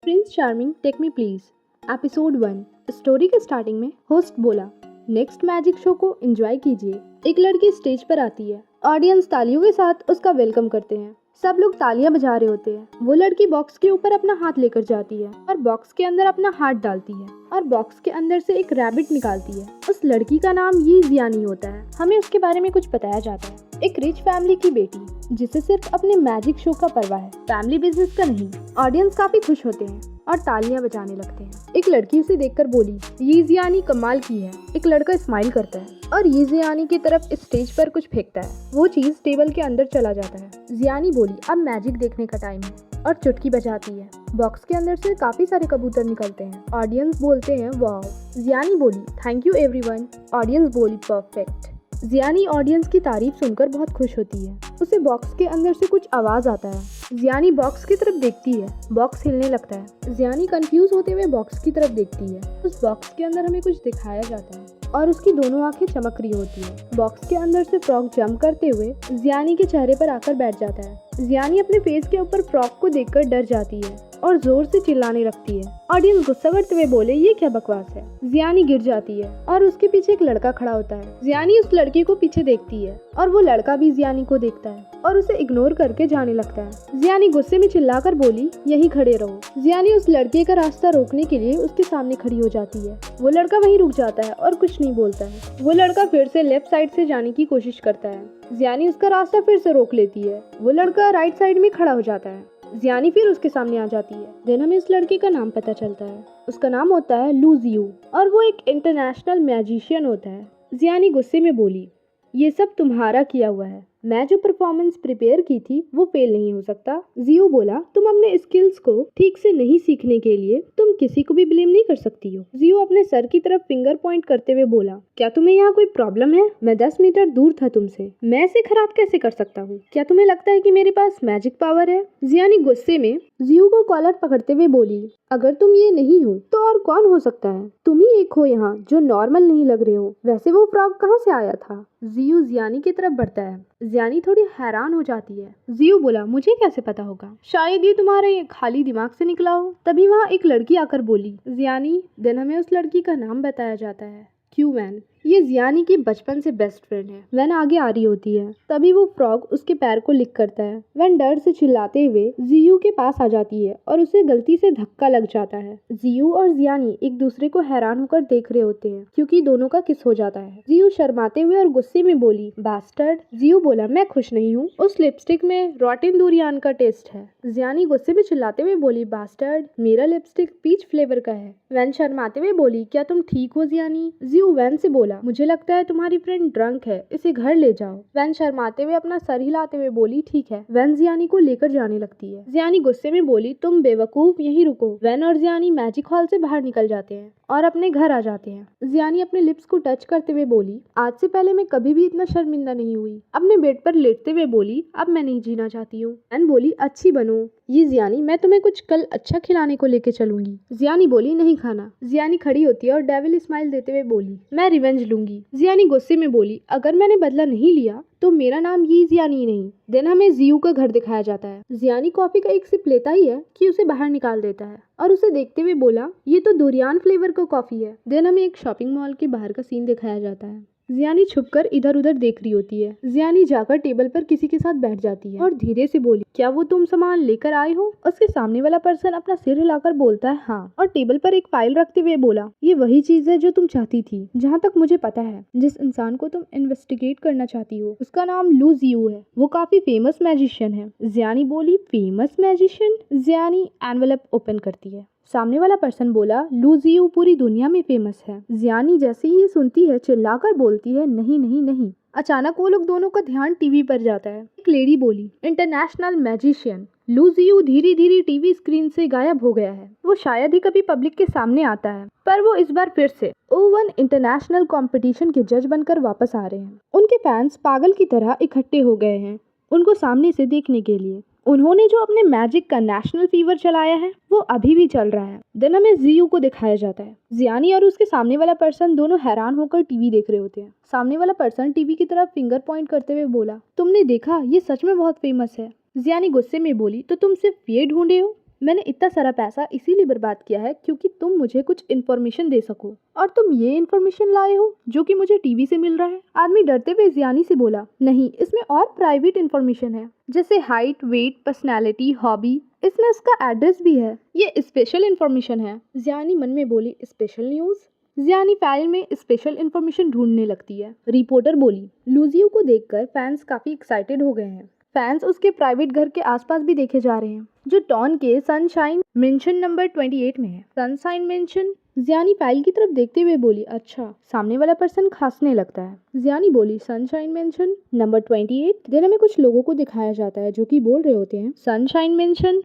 Prince charming take me please episode 1। Story के starting में host बोला, नेक्स्ट मैजिक शो को एंजॉय कीजिए। एक लड़की स्टेज पर आती है। ऑडियंस तालियों के साथ उसका वेलकम करते हैं। सब लोग तालियां बजा रहे होते हैं। वो लड़की बॉक्स के ऊपर अपना हाथ लेकर जाती है और बॉक्स के अंदर अपना हाथ डालती है और बॉक्स के अंदर से एक रैबिट निकालती है। उस लड़की का नाम ये जियानी होता है। हमें उसके बारे में कुछ बताया जाता है। एक रिच फैमिली की बेटी जिसे सिर्फ अपने मैजिक शो का परवाह है, फैमिली बिजनेस का नहीं। ऑडियंस काफी खुश होते हैं और तालियां बजाने लगते हैं। एक लड़की उसे देखकर बोली, ये जियानी कमाल की है। एक लड़का स्माइल करता है और ये जियानी की तरफ स्टेज पर कुछ फेंकता है। वो चीज टेबल के अंदर चला जाता है। जियानी बोली, अब मैजिक देखने का टाइम है और चुटकी बजाती है। बॉक्स के अंदर से काफी सारे कबूतर निकलते हैं। ऑडियंस बोलते हैं वाओ। जियानी बोली, थैंक यू एवरीवन। ऑडियंस बोली, परफेक्ट। जियानी ऑडियंस की तारीफ सुनकर बहुत खुश होती है। उसे बॉक्स के अंदर से कुछ आवाज आता है। जियानी बॉक्स की तरफ देखती है। बॉक्स हिलने लगता है। जियानी कंफ्यूज होते हुए बॉक्स की तरफ देखती है। उस बॉक्स के अंदर हमें कुछ दिखाया जाता है और उसकी दोनों आंखें चमक रही होती है। बॉक्स के अंदर से फ्रॉग जंप करते हुए जियानी के चेहरे पर आकर बैठ जाता है। जियानी अपने फेस के ऊपर फ्रॉग को देखकर डर जाती है और जोर से चिल्लाने लगती है। ऑडियंस गुस्सा करते हुए बोले, ये क्या बकवास है। जियानी गिर जाती है और उसके पीछे एक लड़का खड़ा होता है। जियानी उस लड़के को पीछे देखती है और वो लड़का भी जियानी को देखता है और उसे इग्नोर करके जाने लगता है। जियानी गुस्से में चिल्लाकर बोली, यहीं खड़े रहो। जियानी उस लड़के का रास्ता रोकने के लिए उसके सामने खड़ी हो जाती है। वो लड़का वहीं रुक जाता है और कुछ नहीं बोलता है। वो लड़का फिर से लेफ्ट साइड से जाने की कोशिश करता है। जियानी उसका रास्ता फिर से रोक लेती है। वो लड़का राइट साइड में खड़ा हो जाता है। जियानी फिर उसके सामने आ जाती है। देन हमें इस लड़के का नाम पता चलता है। उसका नाम होता है लू जियू और वो एक इंटरनेशनल मैजिशियन होता है। जियानी गुस्से में बोली, ये सब तुम्हारा किया हुआ है। मैं जो परफॉर्मेंस प्रिपेयर की थी वो फेल नहीं हो सकता। जियो बोला, तुम अपने स्किल्स को ठीक से नहीं सीखने के लिए तुम किसी को भी ब्लेम नहीं कर सकती हो। जियो अपने सर की तरफ फिंगर पॉइंट करते हुए बोला, क्या तुम्हें यहाँ कोई प्रॉब्लम है? मैं 10 मीटर दूर था तुमसे। मैं इसे खराब कैसे कर सकता हूँ? क्या तुम्हें लगता है कि मेरे पास मैजिक पावर है? जियानी गुस्से में जियो को कॉलर पकड़ते हुए बोली, अगर तुम ये नहीं हो तो और कौन हो सकता है? तुम ही एक हो यहाँ जो नॉर्मल नहीं लग रहे हो। वैसे वो फ्रॉग कहाँ से आया था? जियो जियानी की तरफ बढ़ता है। जियानी थोड़ी हैरान हो जाती है। जियो बोला, मुझे कैसे पता होगा? शायद ये तुम्हारे खाली दिमाग से निकला हो। तभी वहाँ एक लड़की आकर बोली, जियानी। देन हमें उस लड़की का नाम बताया जाता है, क्यू वैन। ये जियानी की बचपन से बेस्ट फ्रेंड है। वैन आगे आ रही होती है। तभी वो फ्रॉग उसके पैर को लिक करता है। वैन डर से चिल्लाते हुए जियू के पास आ जाती है और उसे गलती से धक्का लग जाता है। जियू और जियानी एक दूसरे को हैरान होकर देख रहे होते हैं क्योंकि दोनों का किस हो जाता है। जियू शर्माते हुए और गुस्से में बोली, बास्टर्ड। जियू बोला, मैं खुश नहीं हूँ। उस लिपस्टिक में रॉटिन दूरियान का टेस्ट है। जियानी गुस्से में चिल्लाते हुए बोली, बास्टर्ड, मेरा लिपस्टिक पीच फ्लेवर का है। वैन शर्माते हुए बोली, क्या तुम ठीक हो जियानी? जियू वैन से बोला, मुझे लगता है तुम्हारी फ्रेंड ड्रंक है, इसे घर ले जाओ। वैन शर्माते हुए अपना सर हिलाते हुए बोली, ठीक है। वैन जियानी को लेकर जाने लगती है। जियानी गुस्से में बोली, तुम बेवकूफ, यहीं रुको। वैन और जियानी मैजिक हॉल से बाहर निकल जाते हैं और अपने घर आ जाते हैं। जियानी अपने लिप्स को टच करते हुए बोली, आज से पहले मैं कभी भी इतना शर्मिंदा नहीं हुई। अपने बेड पर लेटते हुए बोली, अब मैं नहीं जीना चाहती हूँ। वैन बोली, अच्छी बनो। ये जियानी, मैं तुम्हें कुछ कल अच्छा खिलाने को लेके चलूंगी। जियानी बोली, नहीं खाना। जियानी खड़ी होती है और डेविल स्माइल देते हुए बोली, मैं रिवेंज लूंगी। जियानी गुस्से में बोली, अगर मैंने बदला नहीं लिया तो मेरा नाम ये जियानी नहीं। देन हमें जियू का घर दिखाया जाता है। जियानी कॉफी का एक सिप लेता ही है कि उसे बाहर निकाल देता है और उसे देखते हुए बोला, ये तो दुरियान फ्लेवर का कॉफी है। देन हमें एक शॉपिंग मॉल के बाहर का सीन दिखाया जाता है। जियानी छुपकर इधर उधर देख रही होती है। जियानी जाकर टेबल पर किसी के साथ बैठ जाती है और धीरे से बोली, क्या वो तुम सामान लेकर आए हो? उसके सामने वाला पर्सन अपना सिर हिलाकर बोलता है, हाँ। और टेबल पर एक फाइल रखते हुए बोला, ये वही चीज है जो तुम चाहती थी। जहाँ तक मुझे पता है, जिस इंसान को तुम इन्वेस्टिगेट करना चाहती हो उसका नाम लू जियू है। वो काफी फेमस मैजिशियन है। जियानी बोली, famous magician? Jiyani envelope open करती है। सामने वाला पर्सन बोला, लू जियू पूरी दुनिया में फेमस है। जियानी जैसे ही ये सुनती है चिल्लाकर बोलती है, नहीं नहीं नहीं। अचानक वो लोग दोनों का ध्यान टीवी पर जाता है। एक लेडी बोली, इंटरनेशनल मैजिशियन। लू जियू धीरे धीरे टीवी स्क्रीन से गायब हो गया है। वो शायद ही कभी पब्लिक के सामने आता है, पर वो इस बार फिर से O1 इंटरनेशनल कंपटीशन के जज बनकर वापस आ रहे हैं। उनके फैंस पागल की तरह इकट्ठे हो गए हैं उनको सामने से देखने के लिए। उन्होंने जो अपने मैजिक का नेशनल फीवर चलाया है वो अभी भी चल रहा है। देन हमें जियू को दिखाया जाता है। जियानी और उसके सामने वाला पर्सन दोनों हैरान होकर टीवी देख रहे होते हैं। सामने वाला पर्सन टीवी की तरफ फिंगर पॉइंट करते हुए बोला, तुमने देखा, ये सच में बहुत फेमस है। जियानी गुस्से में बोली, तो तुम सिर्फ ये ढूंढे हो? मैंने इतना सारा पैसा इसीलिए बर्बाद किया है क्योंकि तुम मुझे कुछ इन्फॉर्मेशन दे सको, और तुम ये इन्फॉर्मेशन लाए हो जो कि मुझे टीवी से मिल रहा है। आदमी डरते हुए जियानी से बोला, नहीं, इसमें और प्राइवेट इन्फॉर्मेशन है, जैसे हाइट, वेट, पर्सनैलिटी, हॉबी। इसमें उसका एड्रेस भी है। ये स्पेशल इन्फॉर्मेशन है। जियानी मन में बोली, स्पेशल न्यूज़। जियानी फाइल में स्पेशल इन्फॉर्मेशन ढूंढने लगती है। रिपोर्टर बोली, लूजियो को देखकर फैंस काफ़ी एक्साइटेड हो गए हैं। फैंस उसके प्राइवेट घर के आसपास भी देखे जा रहे हैं, जो टॉन के सनशाइन मेंशन नंबर 28 में है। Sunshine mention. जियानी फाइल की तरफ देखते हुए बोली, अच्छा, सामने वाला पर्सन खांसने लगता है। जियानी बोली, सनशाइन मेंशन नंबर 28। दिन में कुछ लोगों को दिखाया जाता है जो कि बोल रहे होते हैं, सनशाइन मेंशन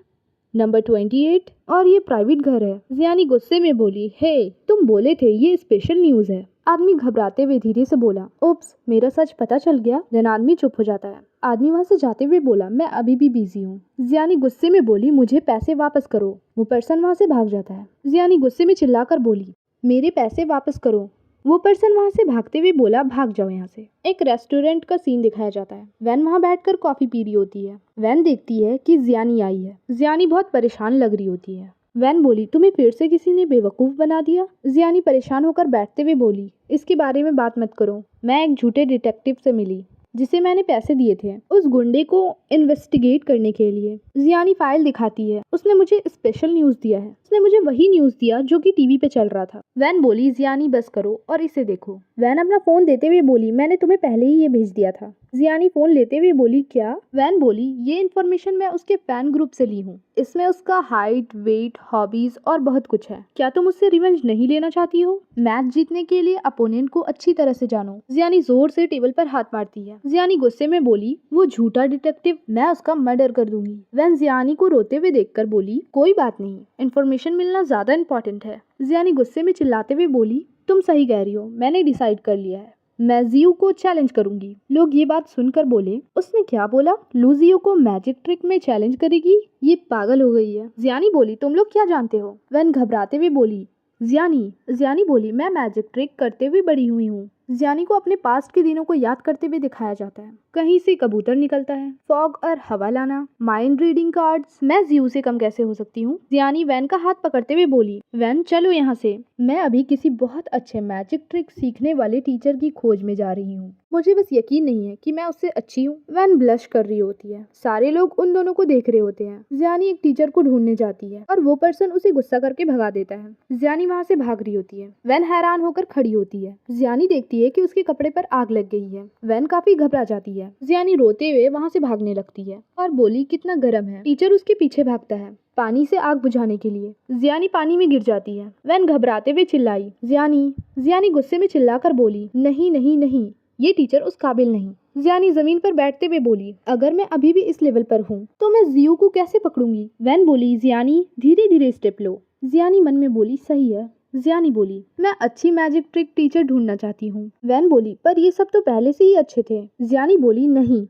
नंबर 28, और ये प्राइवेट घर है। जियानी गुस्से में बोली, हे, तुम बोले थे ये स्पेशल न्यूज़ है। आदमी घबराते हुए धीरे से बोला, ओप्स, मेरा सच पता चल गया। देन आदमी चुप हो जाता है। आदमी वहां से जाते हुए बोला, मैं अभी भी बिजी हूँ। जियानी गुस्से में बोली, मुझे पैसे वापस करो। वो पर्सन वहां से भाग जाता है। जियानी गुस्से में चिल्लाकर बोली, मेरे पैसे वापस करो। वो पर्सन वहां से भागते हुए बोला, भाग जाओ यहाँ से। एक रेस्टोरेंट का सीन दिखाया जाता है। वैन वहां बैठकर कॉफी पी रही होती है। वैन देखती है कि जियानी आई है। जियानी बहुत परेशान लग रही होती है। वैन बोली, तुम्हें फिर से किसी ने बेवकूफ़ बना दिया। जियानी परेशान होकर बैठते हुए बोली, इसके बारे में बात मत करो। मैं एक झूठे डिटेक्टिव से मिली जिसे मैंने पैसे दिए थे उस गुंडे को इन्वेस्टिगेट करने के लिए। जियानी फाइल दिखाती है। उसने मुझे स्पेशल न्यूज़ दिया है। उसने मुझे वही न्यूज़ दिया जो कि टीवी पे चल रहा था। वैन बोली, जियानी बस करो और इसे देखो। वैन अपना फ़ोन देते हुए बोली, मैंने तुम्हें पहले ही ये भेज दिया था। जियानी फ़ोन लेते हुए बोली, क्या? वैन बोली, ये इन्फॉर्मेशन मैं उसके फ़ैन ग्रुप से ली हूँ। इसमें उसका हाइट, वेट, हॉबीज़ और बहुत कुछ है। क्या तुम उससे रिवेंज नहीं लेना चाहती हो? मैच जीतने के लिए अपोनेंट को अच्छी तरह से जानो। जियानी जोर से टेबल पर हाथ मारती है। जियानी गुस्से में बोली, वो झूठा डिटेक्टिव, मैं उसका मर्डर कर दूंगी। वैन जियानी को रोते हुए देखकर बोली, कोई बात नहीं, इन्फॉर्मेशन मिलना ज्यादा इम्पोर्टेंट है। जियानी गुस्से में चिल्लाते हुए बोली, तुम सही कह रही हो, मैंने डिसाइड कर लिया है, मैं जियो को चैलेंज करूंगी। लोग ये बात सुनकर बोले, उसने क्या बोला? लूजियो को मैजिक ट्रिक में चैलेंज करेगी? ये पागल हो गई है। जियानी बोली, तुम लोग क्या जानते हो? वैन घबराते हुए बोली, जियानी बोली, मैं मैजिक ट्रिक करते हुए बड़ी हुई हूँ। जियानी को अपने पास्ट के दिनों को याद करते हुए दिखाया जाता है। कहीं से कबूतर निकलता है, फॉग और हवा लाना, माइंड रीडिंग कार्ड्स। मैं जियो से कम कैसे हो सकती हूँ? जियानी वैन का हाथ पकड़ते हुए बोली, वैन चलो यहाँ से, मैं अभी किसी बहुत अच्छे मैजिक ट्रिक सीखने वाले टीचर की खोज में जा रही हूँ। मुझे बस यकीन नहीं है कि मैं उससे अच्छी हूँ। वैन ब्लश कर रही होती है। सारे लोग उन दोनों को देख रहे होते हैं। जियानी एक टीचर को ढूंढने जाती है और वो पर्सन उसे गुस्सा करके भगा देता है। जियानी वहाँ से भाग रही होती है। वैन हैरान होकर खड़ी होती है। जियानी देखती है कि उसके कपड़े पर आग लग गई है। वैन काफी घबरा जाती है। जियानी रोते हुए वहाँ से भागने लगती है और बोली, कितना गर्म है। टीचर उसके पीछे भागता है पानी से आग बुझाने के लिए। जियानी पानी में गिर जाती है। वैन घबराते हुए चिल्लाई, जियानी गुस्से में चिल्लाकर बोली, नहीं नहीं नहीं, ये टीचर उस काबिल नहीं। जियानी जमीन पर बैठते हुए बोली, अगर मैं अभी भी इस लेवल पर हूँ तो मैं जियो को कैसे पकड़ूंगी? वैन बोली, जियानी धीरे धीरे स्टेप लो। जियानी मन में बोली, सही है। जियानी बोली, मैं अच्छी मैजिक ट्रिक टीचर ढूंढना चाहती हूँ। वैन बोली, पर ये सब तो पहले से ही अच्छे थे। जियानी बोली, नहीं,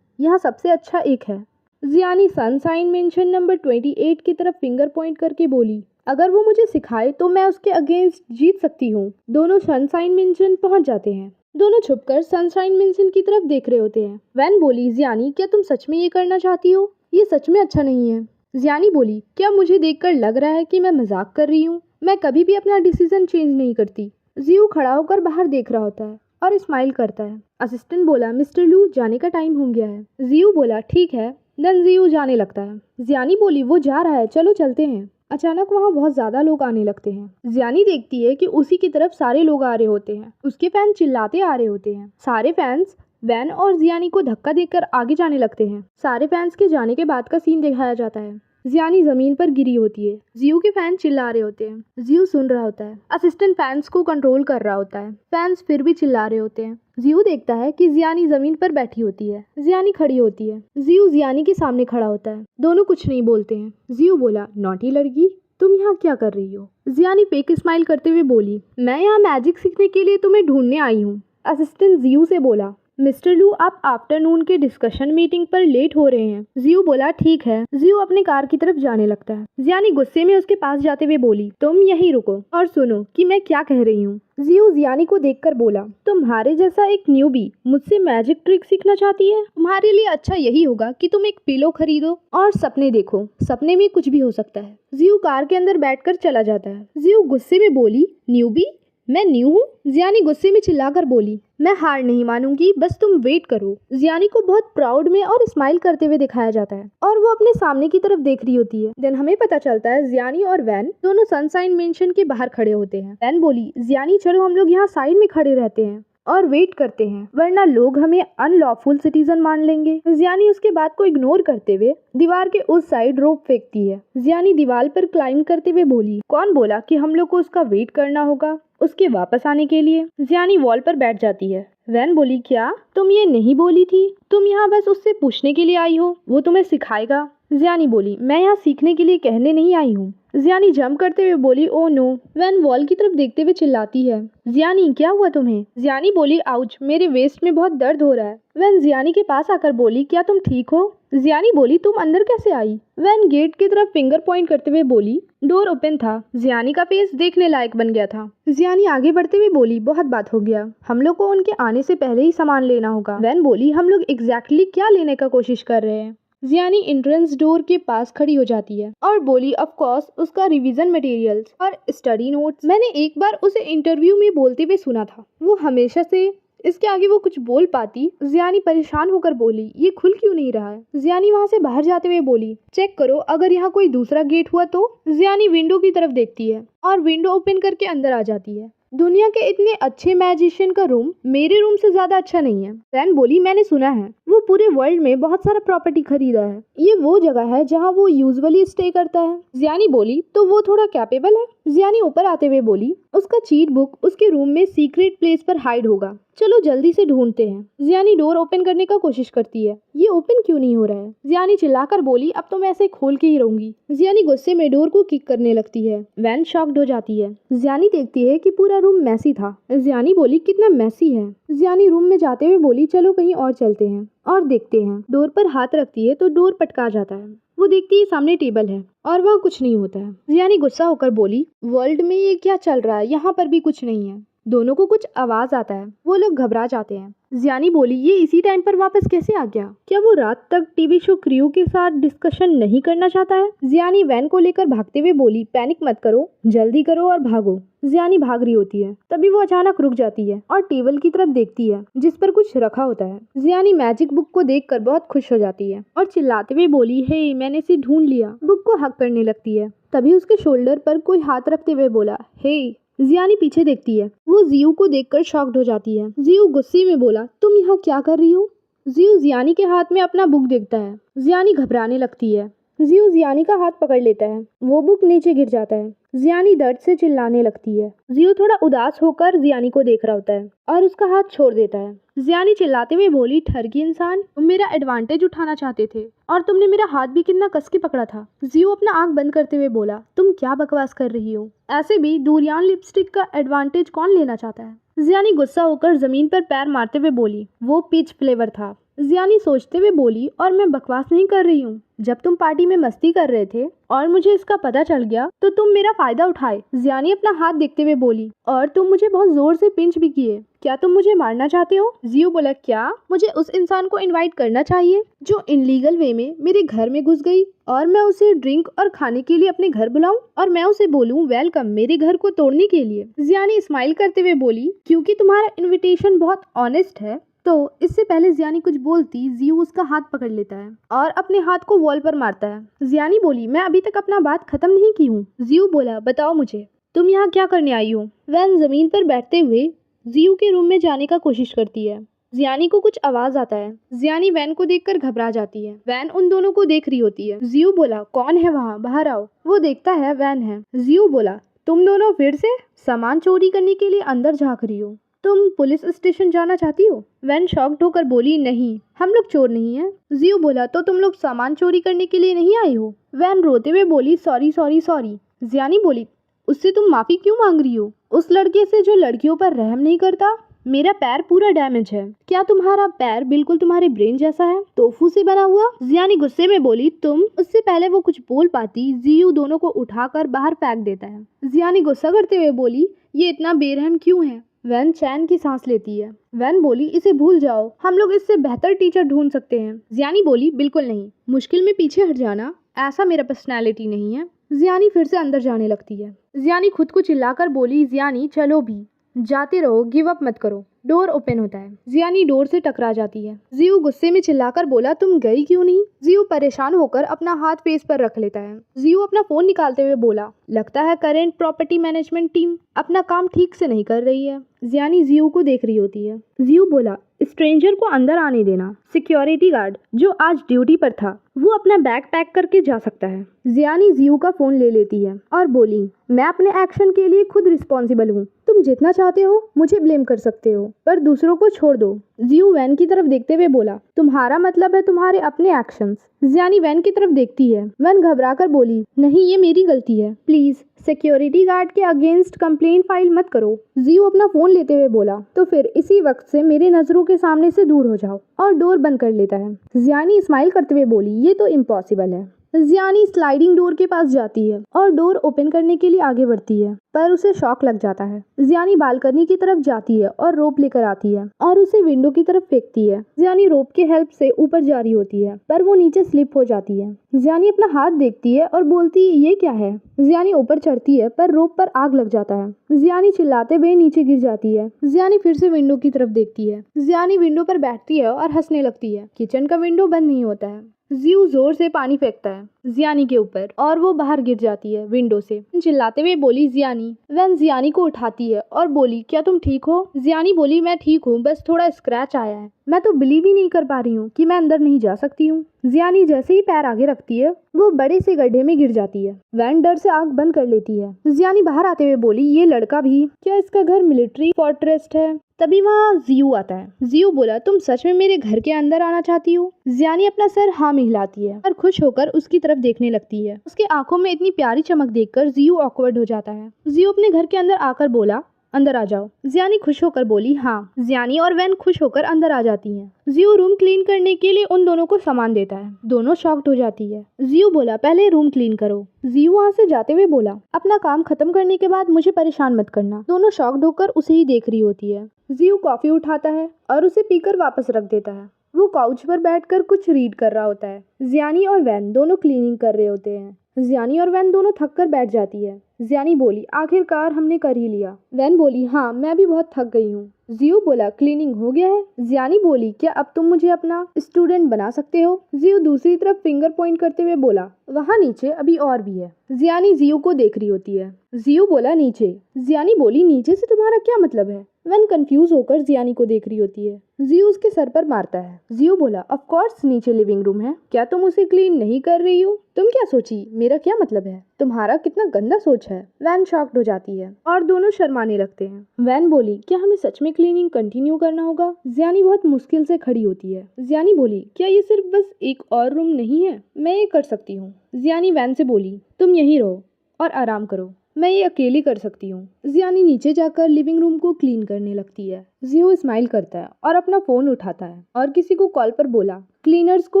यहाँ सबसे अच्छा एक है। जियानी सनशाइन मेंशन नंबर 28 की तरफ फिंगर पॉइंट करके बोली, अगर वो मुझे सिखाए तो मैं उसके अगेंस्ट जीत सकती हूँ। दोनों सनशाइन मेंशन पहुँच जाते हैं। दोनों छुपकर सनशाइन मेंशन की तरफ देख रहे होते हैं। वैन बोली, जियानी क्या तुम सच में ये करना चाहती हो? ये सच में अच्छा नहीं है। जियानी बोली, क्या मुझे देखकर लग रहा है कि मैं मजाक कर रही हूँ? मैं कभी भी अपना डिसीजन चेंज नहीं करती। जियो खड़ा होकर बाहर देख रहा होता है और स्माइल करता है। असिस्टेंट बोला, मिस्टर लू, जाने का टाइम हो गया है। जियो बोला, ठीक है। देन जियो जाने लगता है। जियानी बोली, वो जा रहा है, चलो चलते हैं। अचानक वहाँ बहुत ज्यादा लोग आने लगते हैं। जियानी देखती है कि उसी की तरफ सारे लोग आ रहे होते हैं। उसके फैन चिल्लाते आ रहे होते हैं। सारे फैंस वैन और जियानी को धक्का देकर आगे जाने लगते हैं। सारे फैंस के जाने के बाद का सीन दिखाया जाता है। जियानी जमीन पर गिरी होती है। जियो के फैन चिल्ला रहे होते हैं। जियो सुन रहा होता है। असिस्टेंट फैंस को कंट्रोल कर रहा होता है। फैंस फिर भी चिल्ला रहे होते हैं। जियो देखता है कि जियानी जमीन पर बैठी होती है। जियानी खड़ी होती है। जियो जियानी के सामने खड़ा होता है। दोनों कुछ नहीं बोलते हैं। जियो बोला, नॉटी लड़की, तुम यहाँ क्या कर रही हो? जियानी फेक स्माइल करते हुए बोली, मैं यहाँ मैजिक सीखने के लिए तुम्हें ढूंढने आई हूँ। असिस्टेंट जियो से बोला, मिस्टर लू, आप आफ्टरनून के डिस्कशन मीटिंग पर लेट हो रहे हैं। जियो बोला ठीक है। जियो अपनी कार की तरफ जाने लगता है। जियानी गुस्से में उसके पास जाते हुए बोली, तुम यहीं रुको और सुनो कि मैं क्या कह रही हूँ। जियो जियानी को देखकर बोला, तुम्हारे जैसा एक न्यूबी मुझसे मैजिक ट्रिक सीखना चाहती है? तुम्हारे लिए अच्छा यही होगा कि तुम एक पिलो खरीदो और सपने देखो। सपने में कुछ भी हो सकता है। जियो कार के अंदर बैठकर चला जाता है। जियो गुस्से में बोली, न्यूबी? मैं न्यू हूँ? जियानी गुस्से में चिल्लाकर बोली, मैं हार नहीं मानूंगी, बस तुम वेट करो। जियानी को बहुत प्राउड में और स्माइल करते हुए दिखाया जाता है और वो अपने सामने की तरफ देख रही होती है। देन हमें पता चलता है जियानी और वैन दोनों सनशाइन मेंशन के बाहर खड़े होते हैं। वैन बोली, जियानी चलो हम लोग यहाँ साइड में खड़े रहते हैं और वेट करते हैं, वरना लोग हमें अनलॉफुल सिटीजन मान लेंगे। जियानी उसके बात को इग्नोर करते हुए दीवार के उस साइड रोप फेंकती है। जियानी दीवार पर क्लाइंब करते हुए बोली, कौन बोला कि हम लोग को उसका वेट करना होगा उसके वापस आने के लिए? जियानी वॉल पर बैठ जाती है। वैन बोली, क्या तुम ये नहीं बोली थी? तुम यहाँ बस उससे पूछने के लिए आई हो, वो तुम्हें सिखाएगा। जियानी बोली, मैं यहाँ सीखने के लिए कहने नहीं आई हूँ। जियानी जंप करते हुए बोली, ओ नो। वैन वॉल की तरफ देखते हुए चिल्लाती है, जियानी क्या हुआ तुम्हें? जियानी बोली, आउच, मेरे वेस्ट में बहुत दर्द हो रहा है। वैन जियानी के पास आकर बोली, क्या तुम ठीक हो? जियानी बोली, तुम अंदर कैसे आई? वैन गेट की तरफ फिंगर पॉइंट करते हुए बोली, डोर ओपन था। जियानी का फेस देखने लायक बन गया था। जियानी आगे बढ़ते हुए बोली, बहुत बात हो गया, हम लोग को उनके आने से पहले ही सामान लेना होगा। वैन बोली, हम लोग एग्जैक्टली क्या लेने का कोशिश कर रहे हैं? जियानी एंट्रेंस डोर के पास खड़ी हो जाती है और बोली, ऑफ कोर्स उसका रिवीजन मटेरियल्स और स्टडी नोट्स। मैंने एक बार उसे इंटरव्यू में बोलते हुए सुना था, वो हमेशा से इसके आगे वो कुछ बोल पाती। जियानी परेशान होकर बोली, ये खुल क्यों नहीं रहा है? जियानी वहाँ से बाहर जाते हुए बोली, चेक करो अगर यहाँ कोई दूसरा गेट हुआ तो। जियानी विंडो की तरफ देखती है और विंडो ओपन करके अंदर आ जाती है। दुनिया के इतने अच्छे मैजिशियन का रूम मेरे रूम से ज्यादा अच्छा नहीं है। वैन बोली, मैंने सुना है वो पूरे वर्ल्ड में बहुत सारा प्रॉपर्टी खरीदा है, ये वो जगह है जहाँ वो यूजुअली स्टे करता है। जियानी बोली, तो वो थोड़ा कैपेबल है? जियानी ऊपर आते हुए बोली, उसका चीट बुक उसके रूम में सीक्रेट प्लेस पर हाइड होगा, चलो जल्दी से ढूंढते हैं। जियानी डोर ओपन करने का कोशिश करती है, ये ओपन क्यों नहीं हो रहा है? जियानी चिल्लाकर बोली, अब तो मैं ऐसे खोल के ही रहूंगी। जियानी गुस्से में डोर को किक करने लगती है। वैन शॉक्ड हो जाती है। जियानी देखती है कि पूरा रूम मैसी था। जियानी बोली, कितना मैसी है? जियानी रूम में जाते हुए बोली, चलो कहीं और चलते हैं और देखते हैं। डोर पर हाथ रखती है तो डोर पटका जाता है। वो देखती है सामने टेबल है और वहाँ कुछ नहीं होता है। जियानी गुस्सा होकर बोली, वर्ल्ड में ये क्या चल रहा है, यहाँ पर भी कुछ नहीं है। दोनों को कुछ आवाज आता है, वो लोग घबरा जाते हैं। जियानी बोली, ये इसी टाइम पर वापस कैसे आ गया? क्या वो रात तक टीवी शो क्रू के साथ डिस्कशन नहीं करना चाहता है? जियानी वैन को लेकर भागते हुए बोली, पैनिक मत करो, जल्दी करो और भागो। जियानी भाग रही होती है, तभी वो अचानक रुक जाती है और टेबल की तरफ देखती है जिस पर कुछ रखा होता है। जियानी मैजिक बुक को देखकर बहुत खुश हो जाती है और चिल्लाते हुए बोली, हे मैंने इसे ढूंढ लिया। बुक को हक करने लगती है, तभी उसके शोल्डर पर कोई हाथ रखते हुए बोला, हे। जियानी पीछे देखती है, वो जियो को देखकर शॉक्ड हो जाती है। जियो गुस्से में बोला, तुम यहाँ क्या कर रही हो? जियो जियानी के हाथ में अपना बुक देखता है। जियानी घबराने लगती है। जियो जियानी का हाथ पकड़ लेता है, वो बुक नीचे गिर जाता है। जियानी दर्द से चिल्लाने लगती है। जियो थोड़ा उदास होकर जियानी को देख रहा होता है और उसका हाथ छोड़ देता है। जियानी चिल्लाते हुए बोली, ठरकी इंसान, तुम मेरा एडवांटेज उठाना चाहते थे और तुमने मेरा हाथ भी कितना कस के पकड़ा था। जियो अपना आंख बंद करते हुए बोला, तुम क्या बकवास कर रही हो? ऐसे भी दूरियान लिपस्टिक का एडवांटेज कौन लेना चाहता है? जियानी गुस्सा होकर जमीन पर पैर मारते हुए बोली, वो पीच फ्लेवर था। जियानी सोचते हुए बोली, और मैं बकवास नहीं कर रही हूँ। जब तुम पार्टी में मस्ती कर रहे थे और मुझे इसका पता चल गया तो तुम मेरा फायदा उठाए। जियानी अपना हाथ देखते हुए बोली, और तुम मुझे बहुत जोर से पिंच भी किए। क्या तुम मुझे मारना चाहते हो? जियो बोला, क्या मुझे उस इंसान को इनवाइट करना चाहिए जो इनलीगल वे में मेरे घर में घुस गई और मैं उसे ड्रिंक और खाने के लिए अपने घर बुलाऊं और मैं उसे बोलूं वेलकम मेरे घर को तोड़ने के लिए? जियानी स्माइल करते हुए बोली, क्योंकि तुम्हारा इन्विटेशन बहुत ऑनेस्ट है। तो इससे पहले जियानी कुछ बोलती, जियो उसका हाथ पकड़ लेता है और अपने हाथ को वॉल पर मारता है। जियानी बोली, मैं अभी तक अपना बात खत्म नहीं की हूँ। जियो बोला, बताओ मुझे, तुम यहाँ क्या करने आई हो? वैन जमीन पर बैठते हुए जियो के रूम में जाने का कोशिश करती है। जियानी को कुछ आवाज आता है। जियानी वैन को देखकर घबरा जाती है। वैन उन दोनों को देख रही होती है। जियो बोला, कौन है वहाँ, बाहर आओ। वो देखता है वैन है। जियो बोला, तुम दोनों फिर से सामान चोरी करने के लिए अंदर झाँक रही हो? तुम पुलिस स्टेशन जाना चाहती हो? वैन शॉक्ड होकर बोली, नहीं, हम लोग चोर नहीं हैं। जियो बोला, तो तुम लोग सामान चोरी करने के लिए नहीं आई हो? वैन रोते हुए बोली, सॉरी सॉरी सॉरी। जियानी बोली, उससे तुम माफी क्यों मांग रही हो? उस लड़के से जो लड़कियों पर रहम नहीं करता? मेरा पैर पूरा डैमेज है। क्या तुम्हारा पैर बिल्कुल तुम्हारे ब्रेन जैसा है, टोफू से बना हुआ? जियानी गुस्से में बोली। तुम। उससे पहले वो कुछ बोल पाती, जियू दोनों को उठाकर बाहर फेंक देता है। जियानी गुस्सा करते हुए बोली, ये इतना बेरहम क्यों है? वैन चैन की सांस लेती है। वैन बोली, इसे भूल जाओ, हम लोग इससे बेहतर टीचर ढूंढ सकते हैं। जियानी बोली, बिल्कुल नहीं, मुश्किल में पीछे हट जाना ऐसा मेरा पर्सनैलिटी नहीं है। जियानी फिर से अंदर जाने लगती है। जियानी खुद को चिल्लाकर बोली, जियानी चलो भी, जाते रहो, गिव अप मत करो। डोर ओपन होता है। जियानी डोर से टकरा जाती है। जियू गुस्से में चिल्लाकर बोला, तुम गई क्यों नहीं? जियू परेशान होकर अपना हाथ फेस पर रख लेता है। जियू अपना फोन निकालते हुए बोला, लगता है करेंट प्रॉपर्टी मैनेजमेंट टीम अपना काम ठीक से नहीं कर रही है। जियानी जियू को देख रही होती है। जियू बोला, स्ट्रेंजर को अंदर आने देना। सिक्योरिटी गार्ड जो आज ड्यूटी पर था वो अपना बैग पैक करके जा सकता है। जियानी जियू का फोन ले लेती है और बोली, मैं अपने एक्शन के लिए खुद रिस्पॉन्सिबल हूँ। तुम जितना चाहते हो मुझे ब्लेम कर सकते हो, पर दूसरों को छोड़ दो। जियू वैन की तरफ देखते हुए बोला, तुम्हारा मतलब है तुम्हारे अपने एक्शंस। जियानी वैन की तरफ देखती है। वैन घबराकर बोली, नहीं ये मेरी गलती है, प्लीज सिक्योरिटी गार्ड के अगेंस्ट कंप्लेंट फाइल मत करो। जियू अपना फोन लेते हुए बोला, तो फिर इसी वक्त से मेरे नजरों के सामने से दूर हो जाओ, और डोर बंद कर लेता है। जियानी स्माइल करते हुए बोली, ये तो इम्पॉसिबल है। जियानी स्लाइडिंग डोर के पास जाती है और डोर ओपन करने के लिए आगे बढ़ती है, पर उसे शॉक लग जाता है। जियानी बालकनी की तरफ जाती है और रोप लेकर आती है और उसे विंडो की तरफ फेंकती है। जियानी रोप के हेल्प से ऊपर जा रही होती है, पर वो नीचे स्लिप हो जाती है। जियानी अपना हाथ देखती है और बोलती है, ये क्या है? जियानी ऊपर चढ़ती है, पर रोप पर आग लग जाता है। जियानी चिल्लाते हुए नीचे गिर जाती है। जियानी फिर से विंडो की तरफ देखती है। जियानी विंडो पर बैठती है और हंसने लगती है। किचन का विंडो बंद नहीं होता है। जियू जोर से पानी फेंकता है जियानी के ऊपर और वो बाहर गिर जाती है विंडो से। चिल्लाते हुए बोली, जियानी। वैन जियानी को उठाती है और बोली, क्या तुम ठीक हो? जियानी बोली, मैं ठीक हूँ, बस थोड़ा स्क्रैच आया है। मैं तो बिलीव ही नहीं कर पा रही हूँ कि मैं अंदर नहीं जा सकती हूँ। जियानी जैसे ही पैर आगे रखती है वो बड़े से गड्ढे में गिर जाती है। वैन डर से आंख बंद कर लेती है। जियानी बाहर आते हुए बोली, ये लड़का भी, क्या इसका घर मिलिट्री फोर्ट्रेस्ट है? तभी वहाँ जियू आता है। जियू बोला, तुम सच में मेरे घर के अंदर आना चाहती हो? जियानी अपना सर हाँ में हिलाती है और खुश होकर उसकी तरफ देखने लगती है। उसके आंखों में इतनी प्यारी चमक देखकर जियू ऑकवर्ड हो जाता है। जियू अपने घर के अंदर आकर बोला, अंदर आ जाओ। जियानी खुश होकर बोली, हाँ। जियानी और वैन खुश होकर अंदर आ जाती हैं। जियू रूम क्लीन करने के लिए उन दोनों को सामान देता है। दोनों शॉक्ड हो जाती है। जियू बोला, पहले रूम क्लीन करो। जियू वहाँ से जाते हुए बोला, अपना काम खत्म करने के बाद मुझे परेशान मत करना। दोनों शॉक्ड होकर उसे ही देख रही होती है। जियू कॉफी उठाता है और उसे पीकर वापस रख देता है। वो काउच पर बैठकर कुछ रीड कर रहा होता है। जियानी और वैन दोनों क्लीनिंग कर रहे होते हैं। जियानी और वैन दोनों थक कर बैठ जाती है। जियानी बोली, आखिरकार हमने कर ही लिया। वैन बोली, हाँ मैं भी बहुत थक गई हूँ। जियू बोला, क्लीनिंग हो गया है? जियानी बोली, क्या अब तुम मुझे अपना स्टूडेंट बना सकते हो? जियू दूसरी तरफ फिंगर पॉइंट करते हुए बोला, वहाँ नीचे अभी और भी है। जियानी जियू को देख रही होती है। जियू बोला, नीचे। जियानी बोली, नीचे से तुम्हारा क्या मतलब है? वैन कंफ्यूज होकर जियानी को देख रही होती है। जियू उसके सर पर मारता है। जियू बोला, ऑफ कोर्स नीचे लिविंग रूम है, क्या तुम उसे क्लीन नहीं कर रही हो? तुम क्या सोची, मेरा क्या मतलब है? तुम्हारा कितना गंदा सोच है। वैन शॉक्ड हो जाती है और दोनों शर्माने लगते हैं। वैन बोली, क्या हमें सच में क्लीनिंग कंटिन्यू करना होगा? जियानी बहुत मुश्किल से खड़ी होती है। जियानी बोली, क्या ये सिर्फ बस एक और रूम नहीं है? मैं ये कर सकती हूँ। जियानी वैन से बोली, तुम यहीं रहो और आराम करो, मैं ये अकेली कर सकती हूँ। जियानी नीचे जाकर लिविंग रूम को क्लीन करने लगती है। जियो स्माइल करता है और अपना फोन उठाता है और किसी को कॉल पर बोला, क्लीनर्स को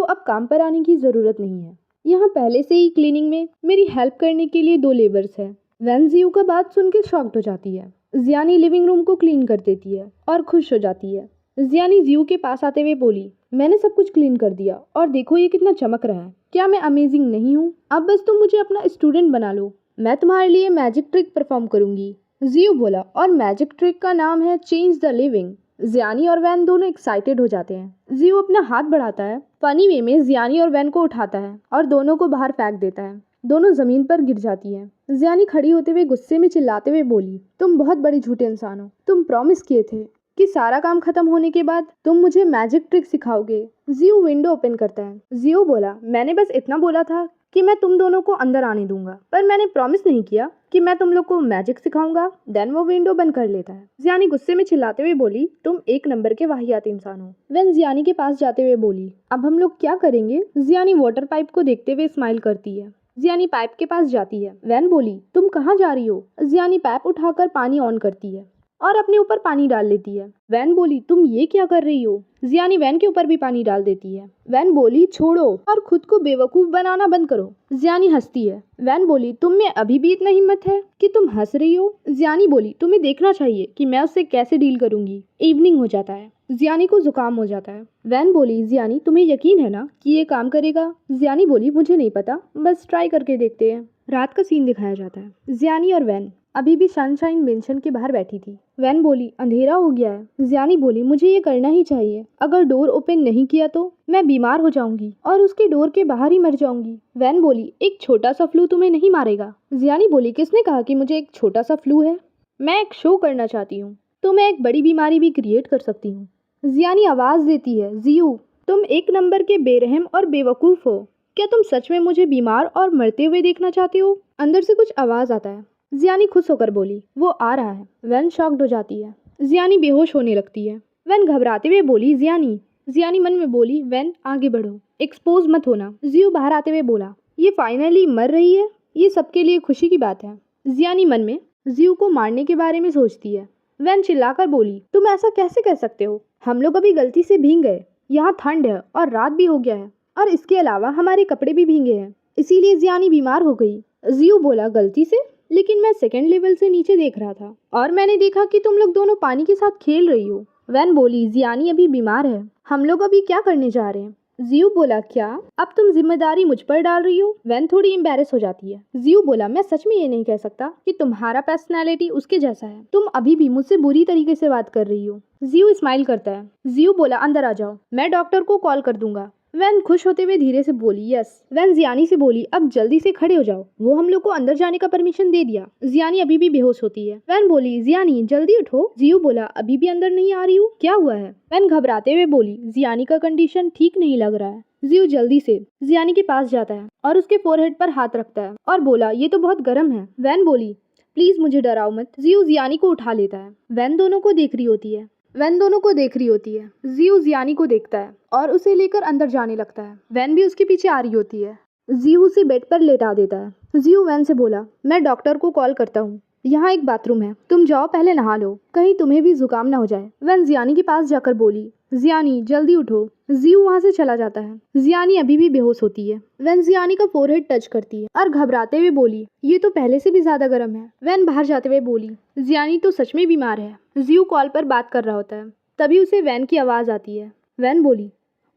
अब काम पर आने की जरूरत नहीं है, यहाँ पहले से ही क्लीनिंग में मेरी हेल्प करने के लिए 2 लेबर्स हैं। वैन जियो का बात सुन के शॉक्ड हो जाती है। जियानी लिविंग रूम को क्लीन कर देती है और खुश हो जाती है। जियानी जियो के पास आते हुए बोली, मैंने सब कुछ क्लीन कर दिया और देखो ये कितना चमक रहा है, क्या मैं अमेजिंग नहीं हूँ? अब बस तुम मुझे अपना स्टूडेंट बना लो, मैं तुम्हारे लिए मैजिक ट्रिक परफॉर्म करूंगी। जियो बोला, और मैजिक ट्रिक का नाम है चेंज द लिविंग। जियानी और वैन दोनों एक्साइटेड हो जाते हैं। जियो अपना हाथ बढ़ाता है, फनी वे में जियानी और वैन को उठाता है और दोनों को बाहर फेंक देता है। दोनों जमीन पर गिर जाती हैं। जियानी खड़ी होते हुए गुस्से में चिल्लाते हुए बोली, तुम बहुत बड़े झूठे इंसान हो, तुम प्रॉमिस किए थे कि सारा काम खत्म होने के बाद तुम मुझे मैजिक ट्रिक सिखाओगे। जियो विंडो ओपन करता है। जियो बोला, मैंने बस इतना बोला था कि मैं तुम दोनों को अंदर आने दूंगा, पर मैंने प्रॉमिस नहीं किया कि मैं तुम लोग को मैजिक सिखाऊंगा। देन वो विंडो बंद कर लेता है। जियानी गुस्से में चिल्लाते हुए बोली, तुम 1 नंबर के वाहियात इंसान हो। वैन जियानी के पास जाते हुए बोली, अब हम लोग क्या करेंगे? जियानी वाटर पाइप को देखते हुए स्माइल करती है। जियानी पाइप के पास जाती है। वैन बोली, तुम कहाँ जा रही हो? जियानी पाइप उठाकर पानी ऑन करती है और अपने ऊपर पानी डाल लेती है। वैन बोली तुम ये क्या कर रही हो? जियानी वैन के ऊपर भी पानी डाल देती है। वैन बोली छोड़ो और खुद को बेवकूफ बनाना बंद करो। जियानी हंसती है। वैन बोली तुम में अभी भी इतना हिम्मत है कि तुम हंस रही हो? जियानी बोली तुम्हें देखना चाहिए कि मैं उससे कैसे डील करूंगी। इवनिंग हो जाता है। जियानी को जुकाम हो जाता है। वैन बोली जियानी तुम्हें यकीन है ना कि ये काम करेगा? जियानी बोली मुझे नहीं पता, बस ट्राई करके देखते हैं। रात का सीन दिखाया जाता है। जियानी और वैन अभी भी सनशाइन मेंशन के बाहर बैठी थी। वैन बोली अंधेरा हो गया है। जियानी बोली मुझे ये करना ही चाहिए। अगर डोर ओपन नहीं किया तो मैं बीमार हो जाऊंगी और उसके डोर के बाहर ही मर जाऊंगी। वैन बोली एक छोटा सा फ्लू तुम्हें नहीं मारेगा। जियानी बोली किसने कहा कि मुझे एक छोटा सा फ्लू है? मैं एक शो करना चाहती हूँ तो मैं एक बड़ी बीमारी भी क्रिएट कर सकती हूँ। जियानी आवाज देती है जियू तुम एक नंबर के बेरहम और बेवकूफ हो। क्या तुम सच में मुझे बीमार और मरते हुए देखना चाहते हो? अंदर से कुछ आवाज आता है। जियानी खुश होकर बोली वो आ रहा है। वैन शॉक्ड हो जाती है। जियानी बेहोश होने लगती है। वैन घबराते हुए बोली जियानी। जियानी मन में बोली वैन आगे बढ़ो, एक्सपोज मत होना। जियू बाहर आते हुए बोला ये फाइनली मर रही है, ये सबके लिए खुशी की बात है। जियानी मन में जियू को मारने के बारे में सोचती है। वैन चिल्लाकर बोली तुम ऐसा कैसे कह सकते हो? हम लोग अभी गलती से भीग गए। यहाँ ठंड है और रात भी हो गया है और इसके अलावा हमारे कपड़े भी भीगे हैं, इसीलिए जियानी बीमार हो गई। जियू बोला गलती से? लेकिन मैं सेकंड लेवल से नीचे देख रहा था और मैंने देखा कि तुम लोग दोनों पानी के साथ खेल रही हो। वैन बोली जियानी अभी बीमार है, हम लोग अभी क्या करने जा रहे हैं? जियू बोला क्या अब तुम जिम्मेदारी मुझ पर डाल रही हो? वैन थोड़ी एम्बैरेस हो जाती है। जियू बोला मैं सच में ये नहीं कह सकता कि तुम्हारा पर्सनैलिटी उसके जैसा है। तुम अभी भी मुझसे बुरी तरीके से बात कर रही हो। जियू स्माइल करता है। जियू बोला अंदर आ जाओ, मैं डॉक्टर को कॉल कर दूंगा। वैन खुश होते हुए धीरे से बोली यस। वैन जियानी से बोली अब जल्दी से खड़े हो जाओ, वो हम लोग को अंदर जाने का परमिशन दे दिया। जियानी अभी भी बेहोश होती है। वैन बोली जियानी जल्दी उठो। जियू बोला अभी भी अंदर नहीं आ रही हूँ, क्या हुआ है? वैन घबराते हुए बोली जियानी का कंडीशन ठीक नहीं लग रहा है। जियू जल्दी से जियानी के पास जाता है और उसके फोरहेड पर हाथ रखता है और बोला ये तो बहुत गर्म है। वैन बोली प्लीज मुझे डराओ मत। जियू जियानी को उठा लेता है। वैन दोनों को देख रही होती है। जियू जियानी को देखता है और उसे लेकर अंदर जाने लगता है। वैन भी उसके पीछे आ रही होती है। जियू उसे बेड पर लेटा देता है। जियू वैन से बोला मैं डॉक्टर को कॉल करता हूँ, यहाँ एक बाथरूम है, तुम जाओ पहले नहा लो, कहीं तुम्हें भी जुकाम ना हो जाए। वैन जियानी के पास जाकर बोली जियानी जल्दी उठो। जियू वहाँ से चला जाता है। जियानी अभी भी बेहोश होती है। वैन जियानी का फोरहेड टच करती है और घबराते हुए बोली ये तो पहले से भी ज्यादा गर्म है। वैन बाहर जाते हुए बोली जियानी तो सच में बीमार है। जियू कॉल पर बात कर रहा होता है, तभी उसे वैन की आवाज आती है। वैन बोली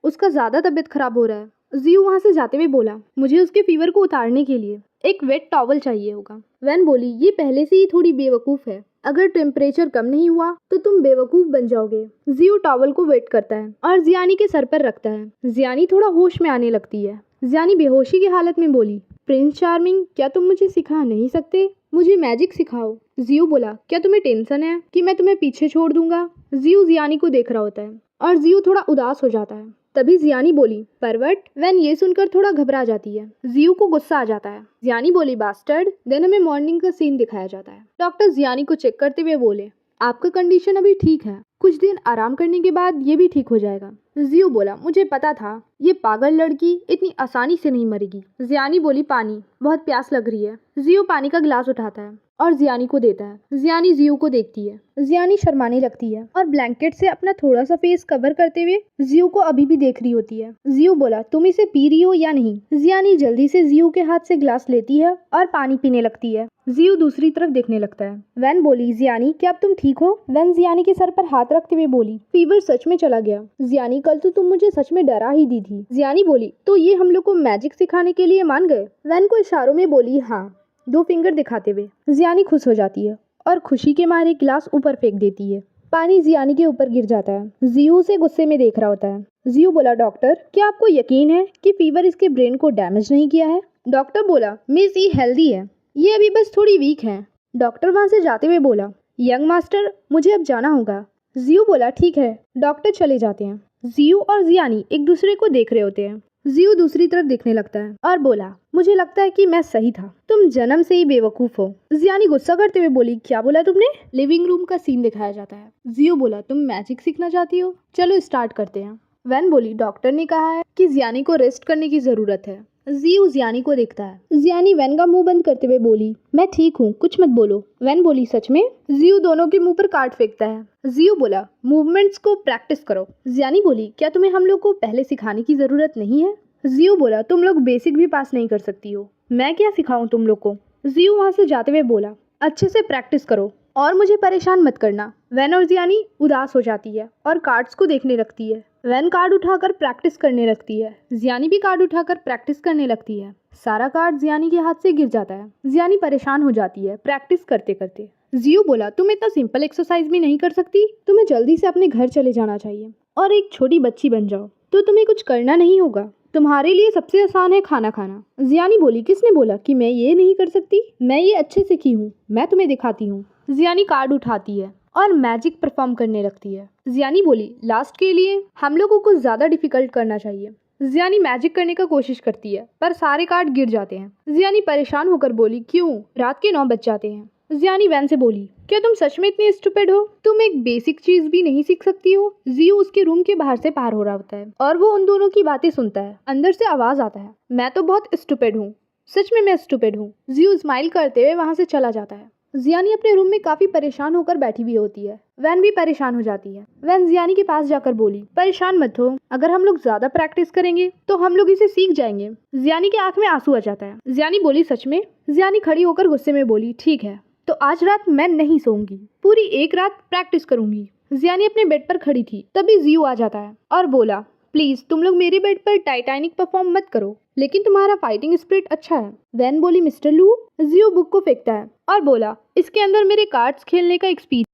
उसका ज्यादा तबीयत खराब हो रहा है। जियू वहाँ से जाते हुए बोला मुझे उसके फीवर को उतारने के लिए एक वेट टॉवल चाहिए होगा। वैन बोली ये पहले से ही थोड़ी बेवकूफ है, अगर टेम्परेचर कम नहीं हुआ तो तुम बेवकूफ बन जाओगे। जियू टॉवल को वेट करता है और जियानी के सर पर रखता है। जियानी थोड़ा होश में आने लगती है। जियानी बेहोशी की हालत में बोली प्रिंस चार्मिंग क्या तुम मुझे सिखा नहीं सकते? मुझे मैजिक सिखाओ। जियू बोला क्या तुम्हें टेंशन है कि मैं तुम्हें पीछे छोड़ दूंगा? जियू जियानी को देख रहा होता है और जियू थोड़ा उदास हो जाता है। तभी जियानी बोली परवट। वैन ये सुनकर थोड़ा घबरा जाती है। जियू को गुस्सा आ जाता है। जियानी बोली बास्टर्ड। देन हमें मॉर्निंग का सीन दिखाया जाता है। डॉक्टर जियानी को चेक करते हुए बोले आपका कंडीशन अभी ठीक है, कुछ दिन आराम करने के बाद ये भी ठीक हो जाएगा। जियू बोला मुझे पता था ये पागल लड़की इतनी आसानी से नहीं मरेगी। जियानी बोली पानी, बहुत प्यास लग रही है। जियू पानी का गिलास उठाता है और जियानी को देता है। जियानी जियू को देखती है। जियानी शर्माने लगती है और ब्लैंकेट से अपना थोड़ा सा फेस कवर करते हुए जियू को अभी भी देख रही होती है। जियू बोला तुम इसे पी रही हो या नहीं? जियानी जल्दी से जियू के हाथ से गिलास लेती है और पानी पीने लगती है। जियू दूसरी तरफ देखने लगता है। वैन बोली जियानी क्या अब तुम ठीक हो? वैन जियानी के सर पर हाथ रखते हुए बोली फीवर सच में चला गया। जियानी कल तो तुम मुझे सच में डरा ही दी थी। जियानी बोली तो ये हम लोग को मैजिक सिखाने के लिए मान गए? वैन को इशारों में बोली हाँ, 2 फिंगर दिखाते हुए। जियानी खुश हो जाती है और खुशी के मारे गिलास ऊपर फेंक देती है। पानी जियानी के ऊपर गिर जाता है। जियू उसे गुस्से में देख रहा होता है। जियू बोला डॉक्टर क्या आपको यकीन है कि फीवर इसके ब्रेन को डैमेज नहीं किया है? डॉक्टर बोला मिस ये हेल्दी है, ये अभी बस थोड़ी वीक है। डॉक्टर वहाँ से जाते हुए बोला यंग मास्टर मुझे अब जाना होगा। जियू बोला ठीक है। डॉक्टर चले जाते हैं। जियू और जियानी एक दूसरे को देख रहे होते हैं। जियू दूसरी तरफ देखने लगता है और बोला मुझे लगता है कि मैं सही था, तुम जन्म से ही बेवकूफ हो। जियानी गुस्सा करते हुए बोली क्या बोला तुमने? लिविंग रूम का सीन दिखाया जाता है। जियू बोला तुम मैजिक सीखना चाहती हो, चलो स्टार्ट करते हैं। वैन बोली डॉक्टर ने कहा है कि जियानी को रेस्ट करने की जरूरत है, जियो जियानी को देखता है। जियानी वैन का मुंह बंद करते हुए बोली, मैं ठीक हूँ, कुछ मत बोलो। वैन बोली, सच में? जियो दोनों के मुंह पर कार्ड फेंकता है। जियो बोला, मूवमेंट्स को प्रैक्टिस करो। जियानी बोली, क्या तुम्हें हम लोग को पहले सिखाने की जरूरत नहीं है? जियो बोला, तुम लोग बेसिक भी पास नहीं कर सकती हो, मैं क्या सिखाऊं तुम लोग को? जियो वहां से जाते हुए बोला, अच्छे से प्रैक्टिस करो और मुझे परेशान मत करना। वैन और जियानी उदास हो जाती है और कार्ड्स को देखने लगती है। वैन कार्ड उठाकर प्रैक्टिस करने लगती है। जियानी भी कार्ड उठाकर प्रैक्टिस करने लगती है। सारा कार्ड जियानी के हाथ से गिर जाता है। जियानी परेशान हो जाती है प्रैक्टिस करते करते। जियो बोला, तुम इतना सिंपल एक्सरसाइज भी नहीं कर सकती? तुम्हें जल्दी से अपने घर चले जाना चाहिए और एक छोटी बच्ची बन जाओ। तो तुम्हें कुछ करना नहीं होगा, तुम्हारे लिए सबसे आसान है खाना खाना। जियानी बोली, किसने बोला कि मैं ये नहीं कर सकती? मैं ये अच्छे से की हूँ, मैं तुम्हें दिखाती हूँ। जियानी कार्ड उठाती है और मैजिक परफॉर्म करने लगती है। जियानी बोली, लास्ट के लिए हम लोगों को ज़्यादा डिफिकल्ट करना चाहिए। जियानी मैजिक करने का कोशिश करती है पर सारे कार्ड गिर जाते हैं। जियानी परेशान होकर बोली, क्यों? रात के 9 बज जाते हैं। जियानी वैन से बोली, क्या तुम सच में इतनी स्टूपिड हो? तुम एक बेसिक चीज भी नहीं सीख सकती हो? जियो उसके रूम के बाहर से पार हो रहा होता है और वो उन दोनों की बातें सुनता है। अंदर से आवाज आता है, मैं तो बहुत स्टूपिड हूँ, सच में मैं स्टूपिड हूँ। जियो स्माइल करते हुए वहां से चला जाता है। जियानी अपने रूम में काफी परेशान होकर बैठी हुई होती है। वैन भी परेशान हो जाती है। वैन जियानी के पास जाकर बोली, परेशान मत हो, अगर हम लोग ज्यादा प्रैक्टिस करेंगे तो हम लोग इसे सीख जाएंगे। जियानी के आंख में आंसू आ जाता है। जियानी बोली, सच में? जियानी खड़ी होकर गुस्से में बोली, ठीक है, तो आज रात मैं नहीं सोऊंगी, पूरी एक रात प्रैक्टिस करूंगी। जियानी अपने बेड पर खड़ी थी, तभी जियो आ जाता है और बोला, प्लीज तुम लोग मेरे बेड पर टाइटैनिक परफॉर्म मत करो, लेकिन तुम्हारा फाइटिंग स्पिरिट अच्छा है। वैन बोली, मिस्टर लू। जियो बुक को फेंकता है और बोला, इसके अंदर मेरे कार्ड्स खेलने का एक्सपीरियंस